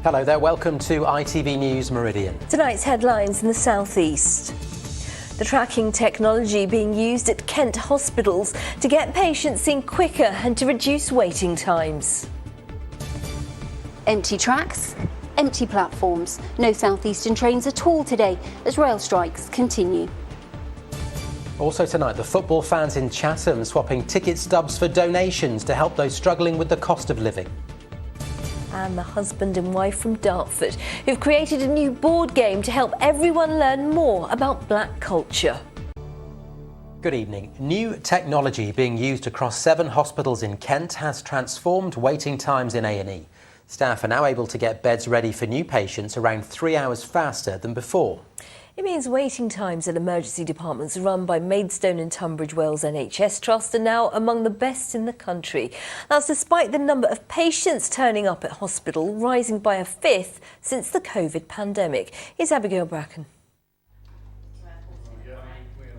Hello there, welcome to ITV News Meridian. Tonight's headlines in the southeast. The tracking technology being used at Kent hospitals to get patients in quicker and to reduce waiting times. Empty tracks, empty platforms. No southeastern trains at all today as rail strikes continue. Also tonight, the football fans in Chatham swapping ticket stubs for donations to help those struggling with the cost of living. And the husband and wife from Dartford, who've created a new board game to help everyone learn more about black culture. Good evening. New technology being used across 7 hospitals in Kent has transformed waiting times in A&E. Staff are now able to get beds ready for new patients around 3 hours faster than before. It means waiting times at emergency departments run by Maidstone and Tunbridge Wells NHS Trust are now among the best in the country. That's despite the number of patients turning up at hospital rising by a fifth since the COVID pandemic. Here's Abigail Bracken.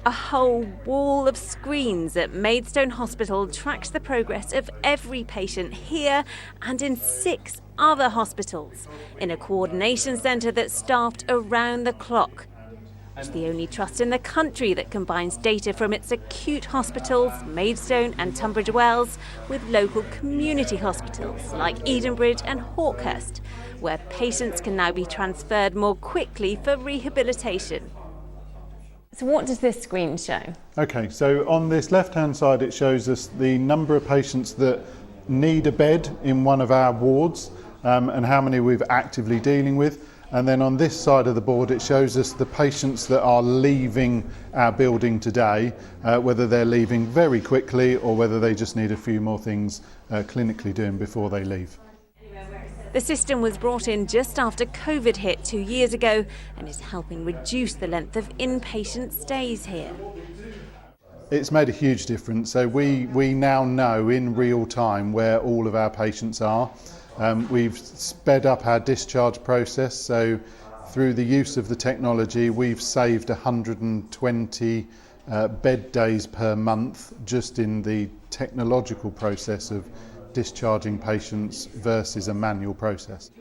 A whole wall of screens at Maidstone Hospital tracks the progress of every patient here and in 6 other hospitals, in a coordination centre that's staffed around the clock. It's the only trust in the country that combines data from its acute hospitals, Maidstone and Tunbridge Wells, with local community hospitals like Edenbridge and Hawkhurst, where patients can now be transferred more quickly for rehabilitation. So what does this screen show? Okay, so on this left-hand side it shows us the number of patients that need a bed in one of our wards and how many we're actively dealing with. And then on this side of the board it shows us the patients that are leaving our building today, whether they're leaving very quickly or whether they just need a few more things clinically doing before they leave. The system was brought in just after COVID hit 2 years ago and is helping reduce the length of inpatient stays here. It's made a huge difference. So we now know in real time where all of our patients are. We've sped up our discharge process, so through the use of the technology we've saved 120 bed days per month just in the technological process of discharging patients versus a manual process.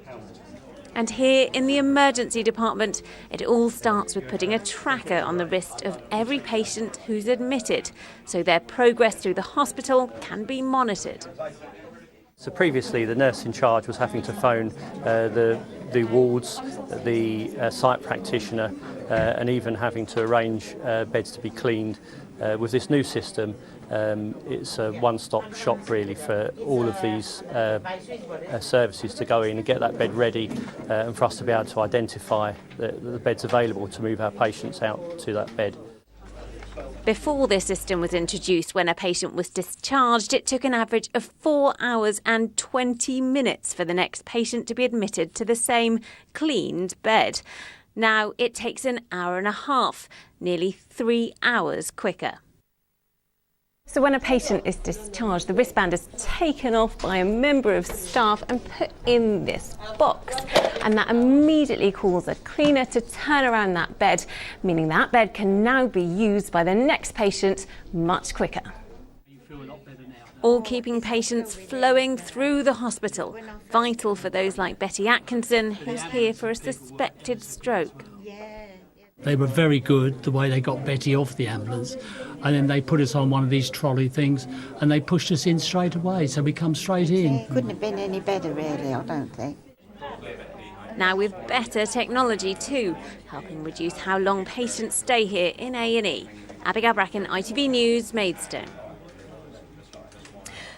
And here in the emergency department, it all starts with putting a tracker on the wrist of every patient who's admitted, so their progress through the hospital can be monitored. So previously the nurse in charge was having to phone the wards, the site practitioner and even having to arrange beds to be cleaned. With this new system, it's a one-stop shop really for all of these services to go in and get that bed ready and for us to be able to identify the beds available to move our patients out to that bed. Before this system was introduced, when a patient was discharged, it took an average of 4 hours and 20 minutes for the next patient to be admitted to the same cleaned bed. Now it takes an hour and a half, nearly 3 hours quicker. So when a patient is discharged, the wristband is taken off by a member of staff and put in this box. And that immediately calls a cleaner to turn around that bed, meaning that bed can now be used by the next patient much quicker. All keeping patients flowing through the hospital, vital for those like Betty Atkinson, who's here for a suspected stroke. They were very good, the way they got Betty off the ambulance, and then they put us on one of these trolley things and they pushed us in straight away, so we come straight in. Couldn't have been any better really, I don't think. Now with better technology too, helping reduce how long patients stay here in A&E. Abigail Bracken, ITV News, Maidstone.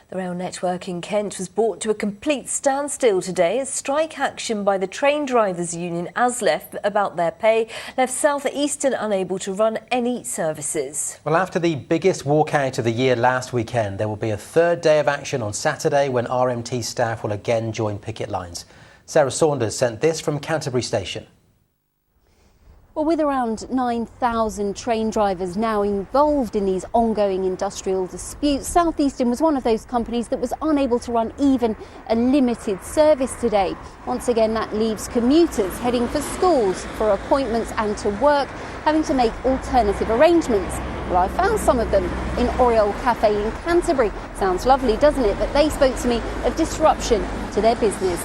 The rail network in Kent was brought to a complete standstill today as strike action by the train drivers union ASLEF about their pay left South Eastern unable to run any services. Well, after the biggest walkout of the year last weekend, there will be a third day of action on Saturday when RMT staff will again join picket lines. Sarah Saunders sent this from Canterbury Station. Well, with around 9,000 train drivers now involved in these ongoing industrial disputes, South Eastern was one of those companies that was unable to run even a limited service today. Once again, that leaves commuters heading for schools, for appointments and to work, having to make alternative arrangements. Well, I found some of them in Oriole Cafe in Canterbury. Sounds lovely, doesn't it? But they spoke to me of disruption to their business.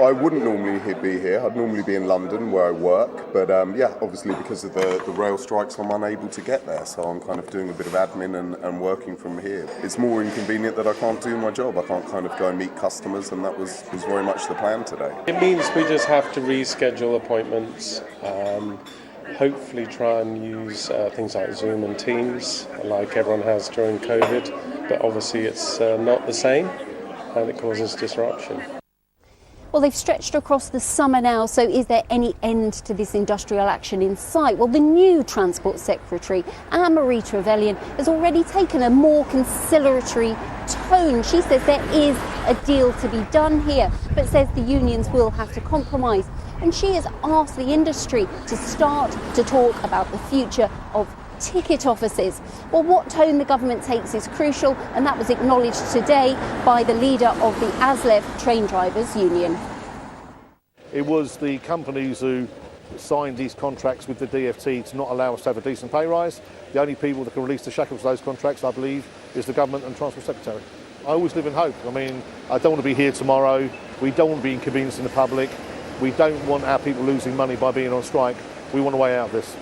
I wouldn't normally be here. I'd normally be in London where I work, but yeah, obviously because of the rail strikes I'm unable to get there, so I'm kind of doing a bit of admin and working from here. It's more inconvenient that I can't do my job. I can't kind of go and meet customers, and that was very much the plan today. It means we just have to reschedule appointments, hopefully try and use things like Zoom and Teams like everyone has during COVID, but obviously it's not the same and it causes disruption. Well, they've stretched across the summer now, so is there any end to this industrial action in sight? Well, the new Transport Secretary, Anne-Marie Trevelyan, has already taken a more conciliatory tone. She says there is a deal to be done here, but says the unions will have to compromise. And she has asked the industry to start to talk about the future of ticket offices. Well, what tone the government takes is crucial, and that was acknowledged today by the leader of the ASLEF Train Drivers Union. It was the companies who signed these contracts with the DfT to not allow us to have a decent pay rise. The only people that can release the shackles of those contracts, I believe, is the government and Transport Secretary. I always live in hope. I mean, I don't want to be here tomorrow. We don't want to be inconveniencing the public. We don't want our people losing money by being on strike. We want a way out of this.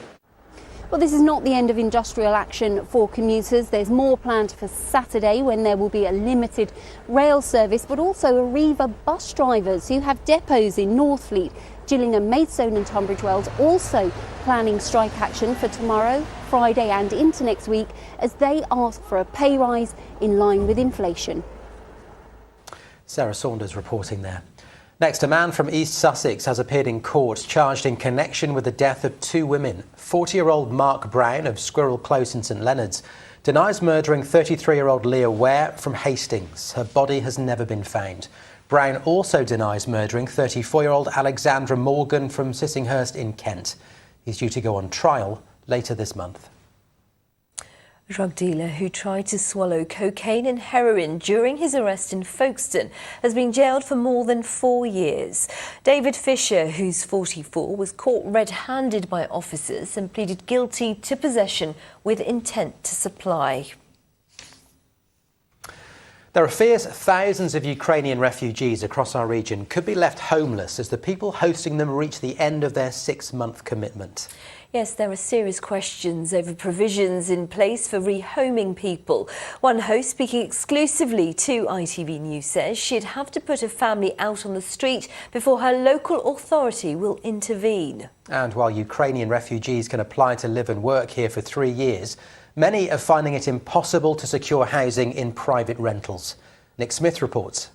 Well, this is not the end of industrial action for commuters. There's more planned for Saturday when there will be a limited rail service, but also Arriva bus drivers who have depots in Northfleet, Gillingham, Maidstone and Tunbridge Wells also planning strike action for tomorrow, Friday and into next week as they ask for a pay rise in line with inflation. Sarah Saunders reporting there. Next, a man from East Sussex has appeared in court charged in connection with the death of two women. 40-year-old Mark Brown of Squirrel Close in St Leonards denies murdering 33-year-old Leah Ware from Hastings. Her body has never been found. Brown also denies murdering 34-year-old Alexandra Morgan from Sissinghurst in Kent. He's due to go on trial later this month. A drug dealer who tried to swallow cocaine and heroin during his arrest in Folkestone has been jailed for more than 4 years. David Fisher, who's 44, was caught red-handed by officers and pleaded guilty to possession with intent to supply. There are fears thousands of Ukrainian refugees across our region could be left homeless as the people hosting them reach the end of their 6-month commitment. Yes, there are serious questions over provisions in place for rehoming people. One host speaking exclusively to ITV News says she'd have to put a family out on the street before her local authority will intervene. And while Ukrainian refugees can apply to live and work here for 3 years, many are finding it impossible to secure housing in private rentals. Nick Smith reports.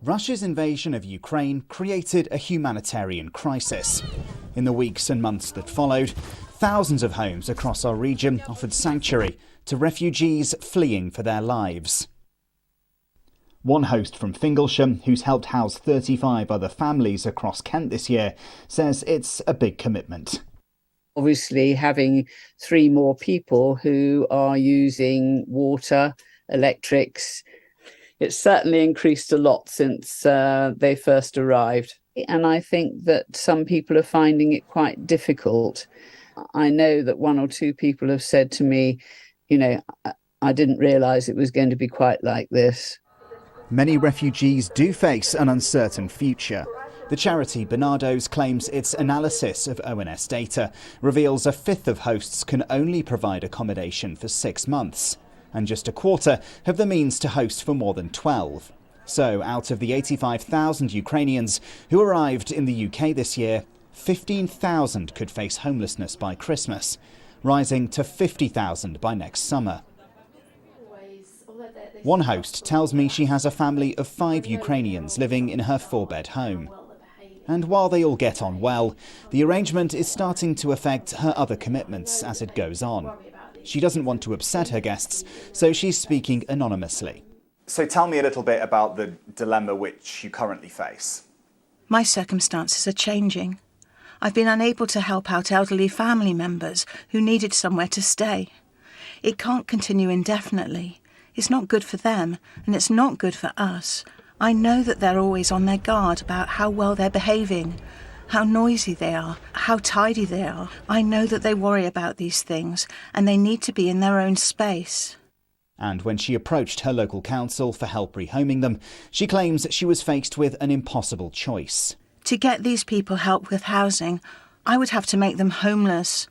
Russia's invasion of Ukraine created a humanitarian crisis. In the weeks and months that followed, thousands of homes across our region offered sanctuary to refugees fleeing for their lives. One host from Fingalsham, who's helped house 35 other families across Kent this year, says it's a big commitment. Obviously, having 3 more people who are using water, electrics, it's certainly increased a lot since they first arrived. And I think that some people are finding it quite difficult. I know that 1 or 2 people have said to me, you know, I didn't realise it was going to be quite like this. Many refugees do face an uncertain future. The charity Bernardo's claims its analysis of ONS data reveals a fifth of hosts can only provide accommodation for 6 months, and just a quarter have the means to host for more than 12. So out of the 85,000 Ukrainians who arrived in the UK this year, 15,000 could face homelessness by Christmas, rising to 50,000 by next summer. One host tells me she has a family of 5 Ukrainians living in her 4-bed home. And while they all get on well, the arrangement is starting to affect her other commitments as it goes on. She doesn't want to upset her guests, so she's speaking anonymously. So tell me a little bit about the dilemma which you currently face. My circumstances are changing. I've been unable to help out elderly family members who needed somewhere to stay. It can't continue indefinitely. It's not good for them, and it's not good for us. I know that they're always on their guard about how well they're behaving, how noisy they are, how tidy they are. I know that they worry about these things, and they need to be in their own space. And when she approached her local council for help rehoming them, she claims she was faced with an impossible choice. To get these people help with housing, I would have to make them homeless.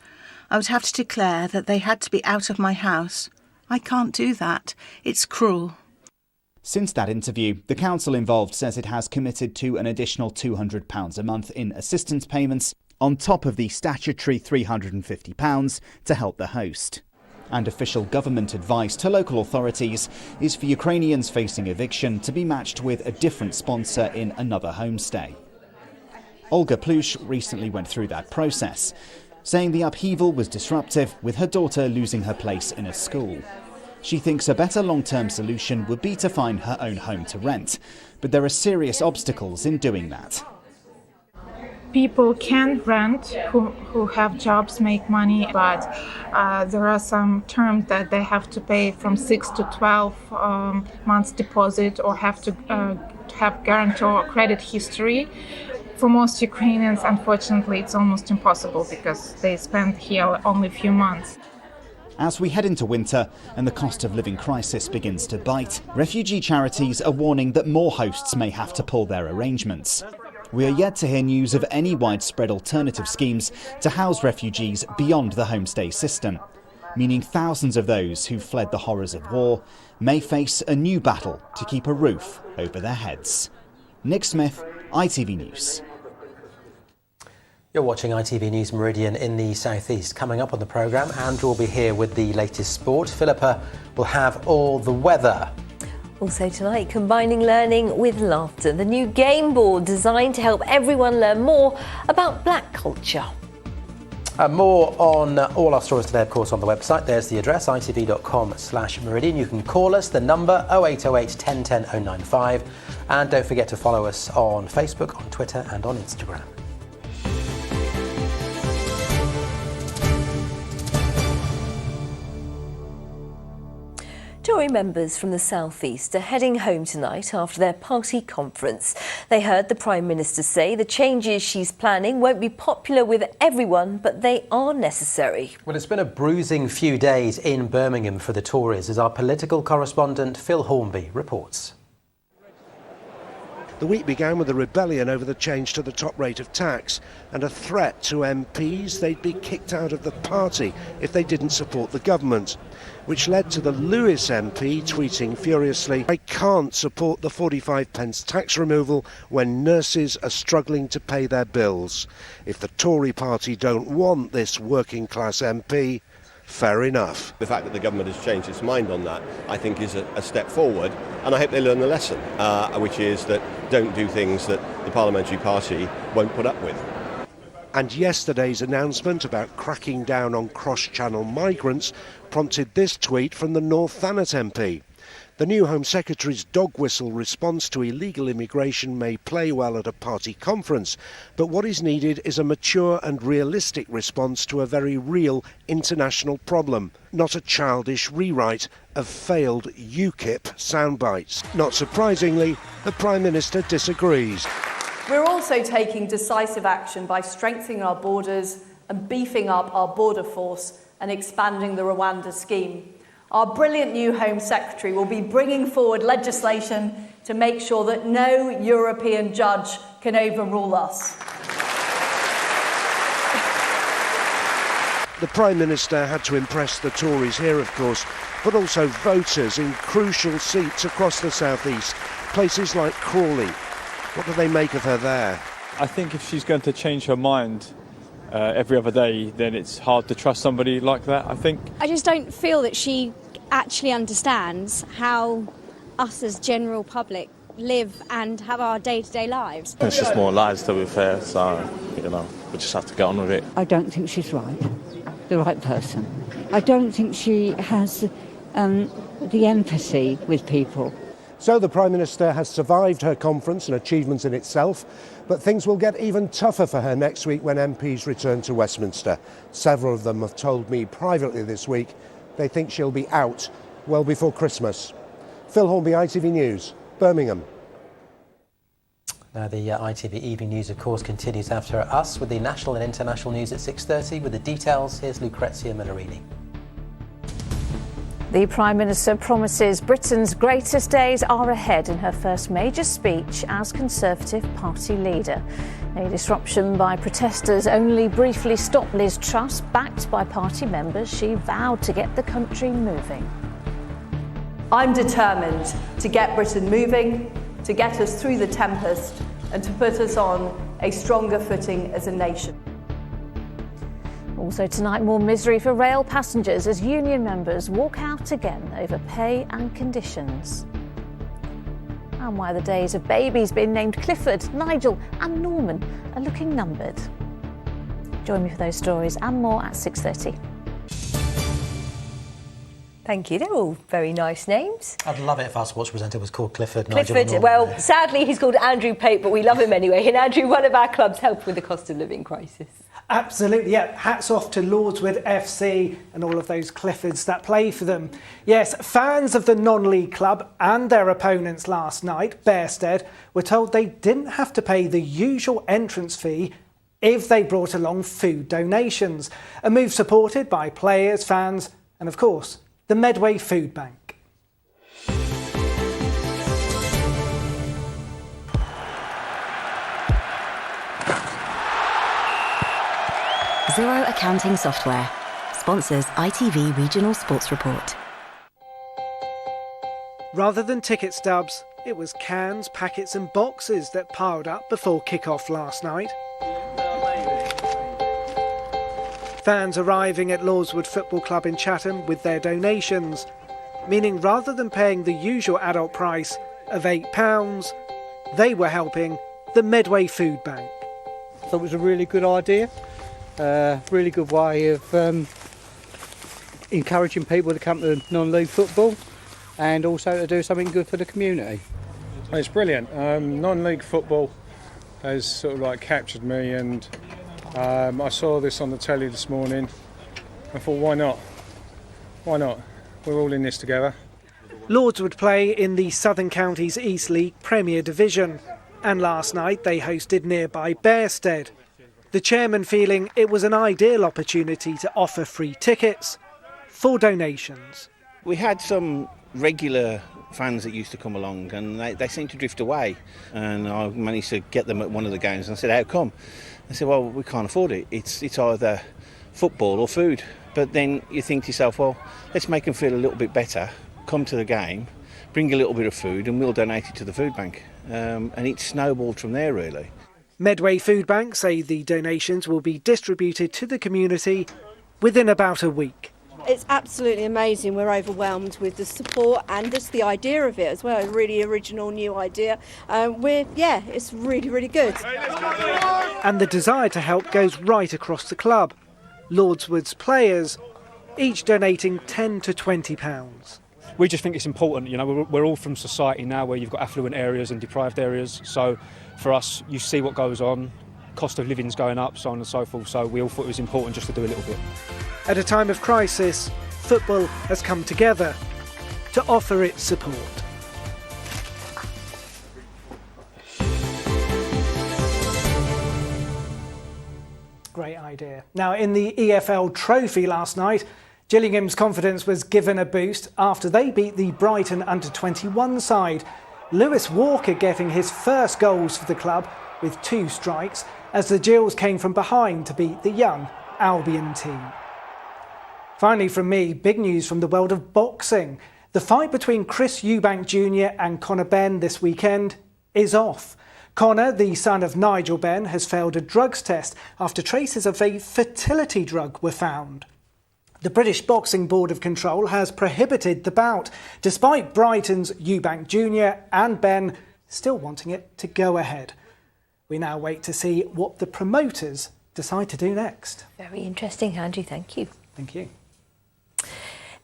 I would have to declare that they had to be out of my house. I can't do that. It's cruel. Since that interview, the council involved says it has committed to an additional £200 a month in assistance payments, on top of the statutory £350 to help the host. And official government advice to local authorities is for Ukrainians facing eviction to be matched with a different sponsor in another homestay. Olga Plush recently went through that process, saying the upheaval was disruptive, with her daughter losing her place in a school. She thinks a better long-term solution would be to find her own home to rent, but there are serious obstacles in doing that. People can rent who have jobs, make money, but there are some terms that they have to pay from 6 to 12 months deposit, or have to have guarantor credit history. For most Ukrainians, unfortunately, it's almost impossible because they spend here only a few months. As we head into winter and the cost of living crisis begins to bite, refugee charities are warning that more hosts may have to pull their arrangements. We are yet to hear news of any widespread alternative schemes to house refugees beyond the homestay system, meaning thousands of those who fled the horrors of war may face a new battle to keep a roof over their heads. Nick Smith, ITV News. You're watching ITV News Meridian in the southeast. Coming up on the programme, Andrew will be here with the latest sport. Philippa will have all the weather. Also tonight, combining learning with laughter. The new game board designed to help everyone learn more about black culture. More on all our stories today, of course, on the website. There's the address, itv.com/Meridian. You can call us, the number 0808 1010 095. And don't forget to follow us on Facebook, on Twitter and on Instagram. Tory members from the South East are heading home tonight after their party conference. They heard the Prime Minister say the changes she's planning won't be popular with everyone, but they are necessary. Well, it's been a bruising few days in Birmingham for the Tories, as our political correspondent Phil Hornby reports. The week began with a rebellion over the change to the top rate of tax and a threat to MPs they'd be kicked out of the party if they didn't support the government, which led to the Lewis MP tweeting furiously, "I can't support the 45p tax removal when nurses are struggling to pay their bills. If the Tory party don't want this working class MP, fair enough." The fact that the government has changed its mind on that, I think, is a step forward, and I hope they learn the lesson, which is that don't do things that the parliamentary party won't put up with. And yesterday's announcement about cracking down on cross-channel migrants prompted this tweet from the North Thanet MP. The new Home Secretary's dog whistle response to illegal immigration may play well at a party conference, but what is needed is a mature and realistic response to a very real international problem, not a childish rewrite of failed UKIP soundbites. Not surprisingly, the Prime Minister disagrees. We're also taking decisive action by strengthening our borders and beefing up our border force and expanding the Rwanda scheme. Our brilliant new Home Secretary will be bringing forward legislation to make sure that no European judge can overrule us. The Prime Minister had to impress the Tories here, of course, but also voters in crucial seats across the South East, places like Crawley. What do they make of her there? I think if she's going to change her mind every other day, then it's hard to trust somebody like that, I think. I just don't feel that she actually understands how us as general public live and have our day-to-day lives. It's just more lies, to be fair, so, we just have to get on with it. I don't think she's the right person. I don't think she has the empathy with people. So the Prime Minister has survived her conference, an achievement in itself, but things will get even tougher for her next week when MPs return to Westminster. Several of them have told me privately this week they think she'll be out well before Christmas. Phil Hornby, ITV News, Birmingham. Now the ITV Evening News, of course, continues after us with the national and international news at 6:30. With the details, here's Lucrezia Millarini. The Prime Minister promises Britain's greatest days are ahead in her first major speech as Conservative Party leader. A disruption by protesters only briefly stopped Liz Truss. Backed by party members, she vowed to get the country moving. I'm determined to get Britain moving, to get us through the tempest and to put us on a stronger footing as a nation. Also tonight, more misery for rail passengers as union members walk out again over pay and conditions. And why the days of babies being named Clifford, Nigel and Norman are looking numbered. Join me for those stories and more at 6:30. Thank you. They're all very nice names. I'd love it if our sports presenter was called Clifford. Nigel Clifford, and well, Norman. sadly he's called Andrew Pate, but we love him anyway. And Andrew, one of our clubs helped with the cost of living crisis. Absolutely, yeah. Hats off to Lordswood FC and all of those Cliffords that play for them. Yes, fans of the non-league club and their opponents last night, Bearsted, were told they didn't have to pay the usual entrance fee if they brought along food donations. A move supported by players, fans and, of course, the Medway Food Bank. Zero Accounting Software sponsors ITV Regional Sports Report. Rather than ticket stubs, it was cans, packets and boxes that piled up before kick-off last night. Fans arriving at Lordswood Football Club in Chatham with their donations, meaning rather than paying the usual adult price of £8, they were helping the Medway Food Bank. So it was a really good idea. Really good way of encouraging people to come to non-league football and also to do something good for the community. It's brilliant. Non-league football has sort of like captured me, and I saw this on the telly this morning. I thought, why not? Why not? We're all in this together. Lords would play in the Southern Counties East League Premier Division, and last night they hosted nearby Bearsted. The chairman feeling it was an ideal opportunity to offer free tickets for donations. We had some regular fans that used to come along and they seemed to drift away, and I managed to get them at one of the games and I said, how come? They said, well, we can't afford it. It's either football or food. But then you think to yourself, well, let's make them feel a little bit better, come to the game, bring a little bit of food and we'll donate it to the food bank. And it snowballed from there, really. Medway Food Bank say the donations will be distributed to the community within about a week. It's absolutely amazing. We're overwhelmed with the support and just the idea of it as well. A really original new idea. It's really, really good. And the desire to help goes right across the club. Lordswood's players, each donating £10 to £20. We just think it's important. You know, we're all from society now where you've got affluent areas and deprived areas. So for us, you see what goes on, cost of living's going up, so on and so forth. So we all thought it was important just to do a little bit. At a time of crisis, football has come together to offer its support. Great idea. Now, in the EFL Trophy last night, Gillingham's confidence was given a boost after they beat the Brighton under-21 side. Lewis Walker getting his first goals for the club with 2 strikes as the Gills came from behind to beat the young Albion team. Finally from me, big news from the world of boxing. The fight between Chris Eubank Jr. and Conor Benn this weekend is off. Conor, the son of Nigel Benn, has failed a drugs test after traces of a fertility drug were found. The British Boxing Board of Control has prohibited the bout, despite Brighton's Eubank Jr. and Benn still wanting it to go ahead. We now wait to see what the promoters decide to do next. Very interesting, Andrew. Thank you. Thank you.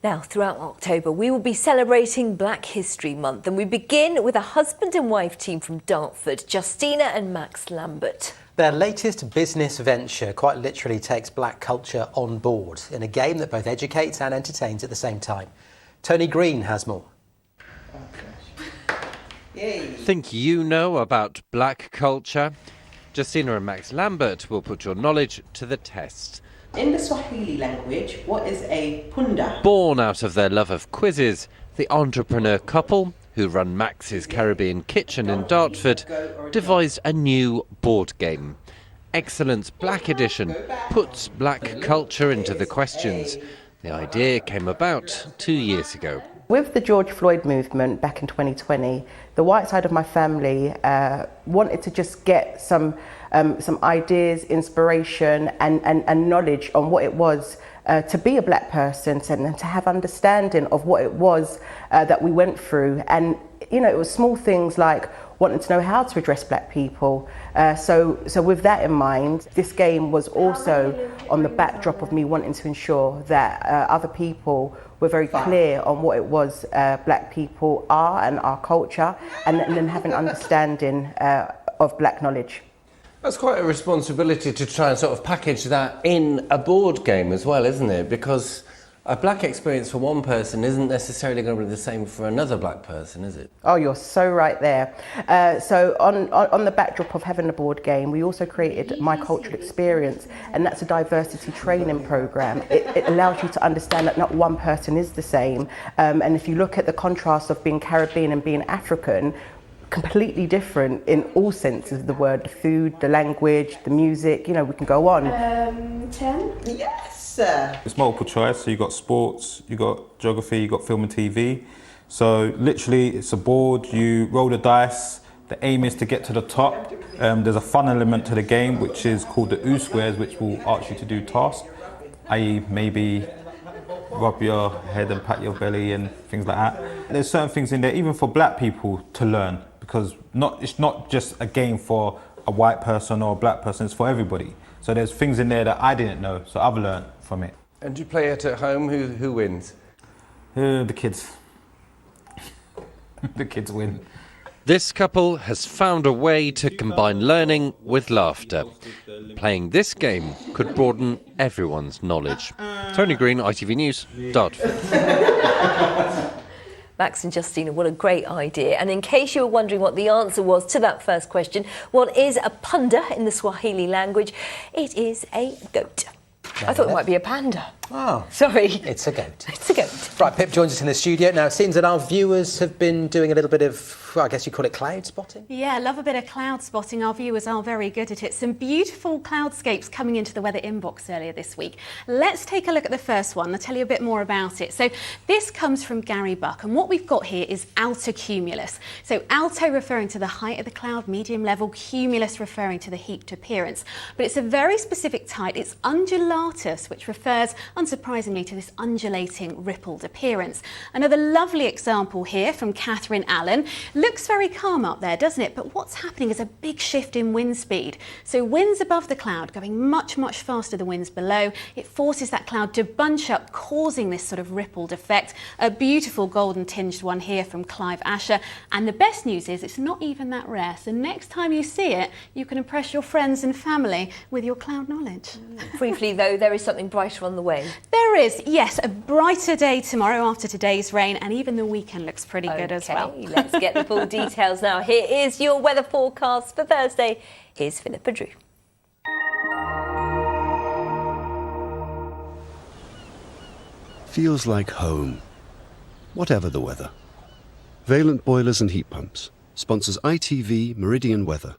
Now, throughout October, we will be celebrating Black History Month, and we begin with a husband and wife team from Dartford, Justina and Max Lambert. Their latest business venture quite literally takes black culture on board in a game that both educates and entertains at the same time. Tony Green has more. Think you know about black culture? Justina and Max Lambert will put your knowledge to the test. In the Swahili language, what is a punda? Born out of their love of quizzes, the entrepreneur couple, who run Max's Caribbean Kitchen in Dartford, devised a new board game. Excellence Black Edition puts black culture into the questions. The idea came about 2 years ago. With the George Floyd movement back in 2020, the white side of my family wanted to just get some ideas, inspiration and knowledge on what it was to be a black person and to have understanding of what it was that we went through. And, you know, it was small things like wanting to know how to address black people. So with that in mind, this game was also on the backdrop of me wanting to ensure that other people were very clear on what it was black people are and our culture, and then have an understanding of black knowledge. That's quite a responsibility to try and sort of package that in a board game as well, isn't it? Because a black experience for one person isn't necessarily going to be the same for another black person, is it? Oh, you're so right there. So on the backdrop of having a board game, we also created My Cultural Experience, and that's a diversity training program. It allows you to understand that not one person is the same. And if you look at the contrast of being Caribbean and being African, completely different in all senses of the word, the food, the language, the music, you know, we can go on. 10? Yes! It's multiple choice, so you've got sports, you've got geography, you've got film and TV. So literally it's a board, you roll the dice, the aim is to get to the top. There's a fun element to the game which is called the O squares, which will ask you to do tasks, i.e. maybe rub your head and pat your belly and things like that. There's certain things in there even for black people to learn, because it's not just a game for a white person or a black person, it's for everybody. So there's things in there that I didn't know, so I've learned from it. And do you play it at home? Who wins? The kids. The kids win. This couple has found a way to combine learning with laughter. Playing this game could broaden everyone's knowledge. Tony Green, ITV News, Dartford. Max and Justina, what a great idea. And in case you were wondering what the answer was to that first question, what is a punda in the Swahili language? It is a goat. I thought it might be a panda. Oh. Sorry. It's a goat. It's a goat. Right, Pip joins us in the studio. Now, it seems that our viewers have been doing a little bit of, well, I guess you call it cloud spotting? Yeah, love a bit of cloud spotting. Our viewers are very good at it. Some beautiful cloudscapes coming into the weather inbox earlier this week. Let's take a look at the first one. I'll tell you a bit more about it. So this comes from Gary Buck, and what we've got here is altocumulus. So alto referring to the height of the cloud, medium level, cumulus referring to the heaped appearance. But it's a very specific type. It's undulatus, which refers, unsurprisingly, to this undulating, rippled appearance. Another lovely example here from Catherine Allen. Looks very calm up there, doesn't it? But what's happening is a big shift in wind speed. So winds above the cloud going much, much faster than winds below. It forces that cloud to bunch up, causing this sort of rippled effect. A beautiful golden tinged one here from Clive Asher. And the best news is it's not even that rare. So next time you see it, you can impress your friends and family with your cloud knowledge. Briefly, though, there is something brighter on the way. There is, yes, a brighter day tomorrow after today's rain, and even the weekend looks pretty good as well. Let's get the full details now. Here is your weather forecast for Thursday. Here's Philippa Drew. Feels like home, whatever the weather. Valent Boilers and Heat Pumps sponsors ITV Meridian Weather.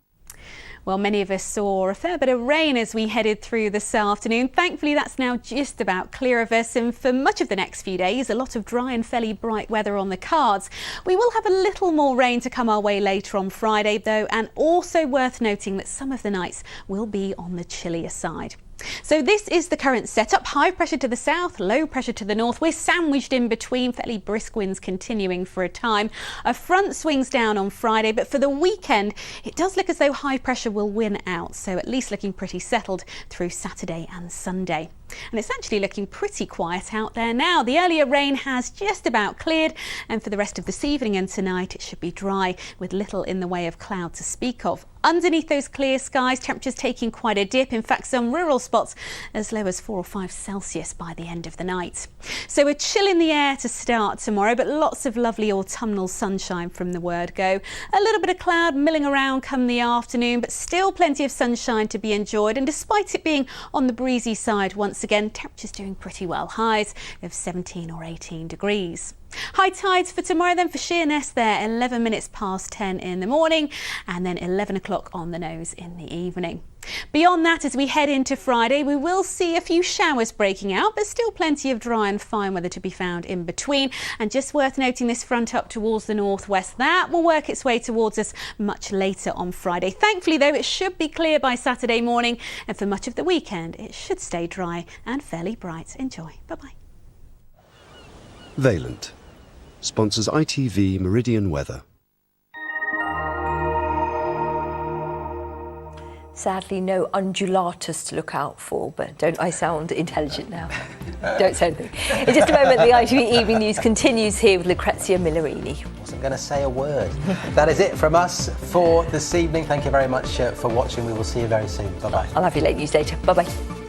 Well, many of us saw a fair bit of rain as we headed through this afternoon. Thankfully, that's now just about clear of us, and for much of the next few days, a lot of dry and fairly bright weather on the cards. We will have a little more rain to come our way later on Friday, though, and also worth noting that some of the nights will be on the chillier side. So this is the current setup. High pressure to the south, low pressure to the north. We're sandwiched in between, fairly brisk winds continuing for a time. A front swings down on Friday, but for the weekend, it does look as though high pressure will win out. So at least looking pretty settled through Saturday and Sunday. And it's actually looking pretty quiet out there now. The earlier rain has just about cleared, and for the rest of this evening and tonight, it should be dry with little in the way of cloud to speak of. Underneath those clear skies, temperatures taking quite a dip. In fact, some rural spots as low as 4 or 5 Celsius by the end of the night. So a chill in the air to start tomorrow, but lots of lovely autumnal sunshine from the word go. A little bit of cloud milling around come the afternoon, but still plenty of sunshine to be enjoyed. And despite it being on the breezy side once once again, temperatures doing pretty well. Highs of 17 or 18 degrees. High tides for tomorrow then for Sheerness there, 11 minutes past 10 in the morning and then 11 o'clock on the nose in the evening. Beyond that, as we head into Friday, we will see a few showers breaking out, but still plenty of dry and fine weather to be found in between. And just worth noting, this front up towards the northwest, that will work its way towards us much later on Friday. Thankfully, though, it should be clear by Saturday morning, and for much of the weekend, it should stay dry and fairly bright. Enjoy. Bye-bye. Valent sponsors ITV Meridian Weather. Sadly, no undulatus to look out for, but don't I sound intelligent now? Don't say anything. In just a moment, the ITV Evening News continues here with Lucrezia Millerini. Wasn't going to say a word. That is it from us for this evening. Thank you very much for watching. We will see you very soon. Bye-bye. I'll have your late news later. Bye-bye.